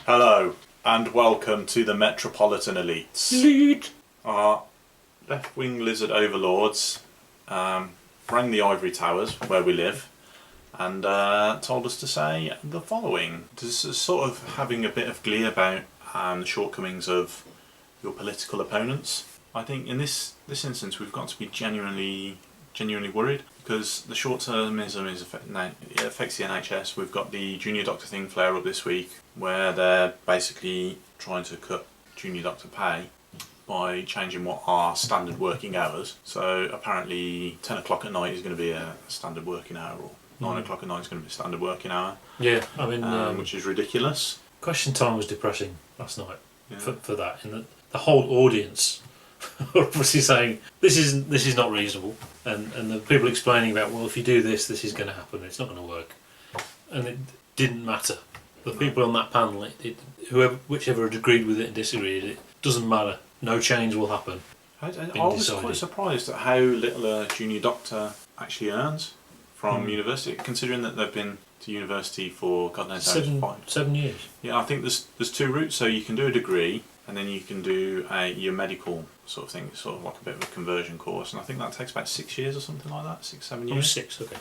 Hello, and welcome to the Metropolitan Elites. Elite. Our left-wing lizard overlords rang the ivory towers where we live and told us to say the following. This is sort of having a bit of glee about the shortcomings of your political opponents. I think in this instance we've got to be genuinely worried, because the short-termism it affects the NHS. We've got the junior doctor thing flare up this week, where they're basically trying to cut junior doctor pay by changing what are standard working hours. So apparently 10 o'clock at night is going to be a standard working hour, or 9 o'clock at night is going to be a standard working hour. Yeah, I mean... which is ridiculous. Question time was depressing last night for that, in that the whole audience were obviously saying, this is not reasonable, and the people explaining about, well, if you do this is going to happen, it's not going to work. And it didn't matter. The people on that panel, whichever had agreed with it and disagreed, it doesn't matter. No change will happen. I was quite surprised at how little a junior doctor actually earns from university, considering that they've been to university for God knows how 7 years. Yeah, I think there's two routes. So you can do a degree, and then you can do your medical sort of thing. It's sort of like a bit of a conversion course, and I think that takes about 6 years or something like that. 6-7 years. 6, okay.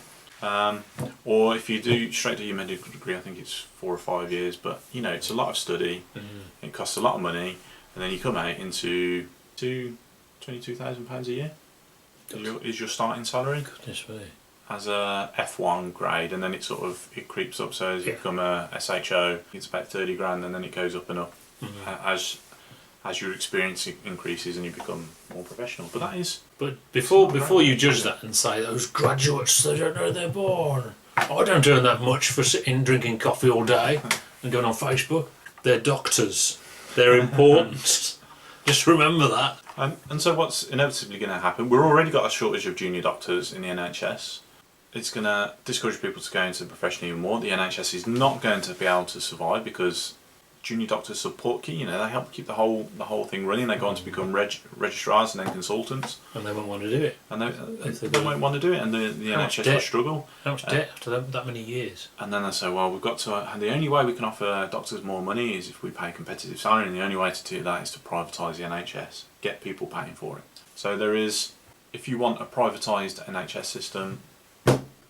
Or if you do straight to your medical degree, I think it's 4 or 5 years. But you know, it's a lot of study. It costs a lot of money, and then you come out into £22,000 a year. Is your starting salary? Goodness me. As a F1 grade, and then it creeps up. So as you become a SHO, it's about 30 grand, and then it goes up and up as your experience increases and you become more professional. But that is. But before you judge that and say those graduates, they don't know they're born. I don't earn that much for sitting drinking coffee all day and going on Facebook. They're doctors. They're important. Just remember that. And so what's inevitably going to happen? We've already got a shortage of junior doctors in the NHS. It's going to discourage people to go into the profession even more. The NHS is not going to be able to survive because junior doctors support key. You know, they help keep the whole thing running. They go on to become registrars and then consultants. And they won't want to do it. And they won't want to do it, and the NHS will struggle. How much debt after that many years? And then they say, well, we've got to. The only way we can offer doctors more money is if we pay competitive salary, and the only way to do that is to privatise the NHS, get people paying for it. So there is, if you want a privatised NHS system,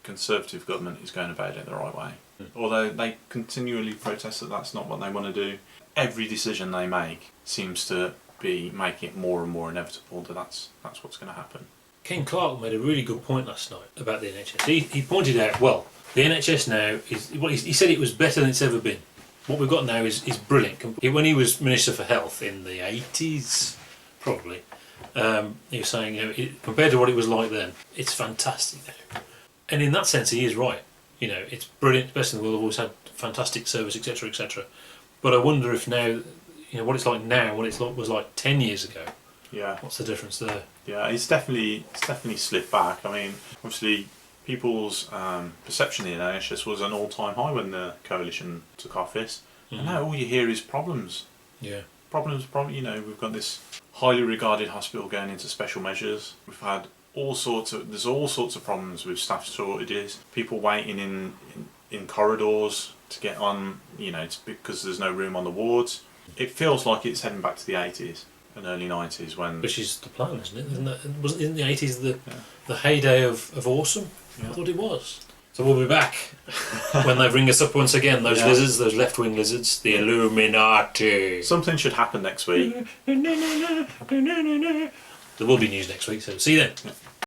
Conservative government is going about it the right way. Although they continually protest that that's not what they want to do, every decision they make seems to be making it more and more inevitable that that's what's going to happen. Ken Clark made a really good point last night about the NHS. He pointed out, well, the NHS now he said it was better than it's ever been. What we've got now is brilliant. When he was Minister for Health in the 80s, probably, he was saying, compared to what it was like then, it's fantastic now. And in that sense, he is right. You know, it's brilliant, best in the world. We've always had fantastic service, etc., etc. But I wonder if now, you know, what it's like now, what was like 10 years ago. Yeah. What's the difference there? Yeah, it's definitely slipped back. I mean, obviously, people's perception of the NHS was an all-time high when the coalition took office, and now all you hear is problems. Yeah. Problems. You know, we've got this highly regarded hospital going into special measures. We've had there's all sorts of problems with staff shortages, people waiting in corridors to get on, you know, because there's no room on the wards. It feels like it's heading back to the 80s and early 90s when... Which is the plan, isn't it? Isn't the 80s the heyday of awesome? Yeah. I thought it was. So we'll be back when they bring us up once again, those lizards, those left-wing lizards, the Illuminati. Something should happen next week. There will be news next week, so see you then. Yeah.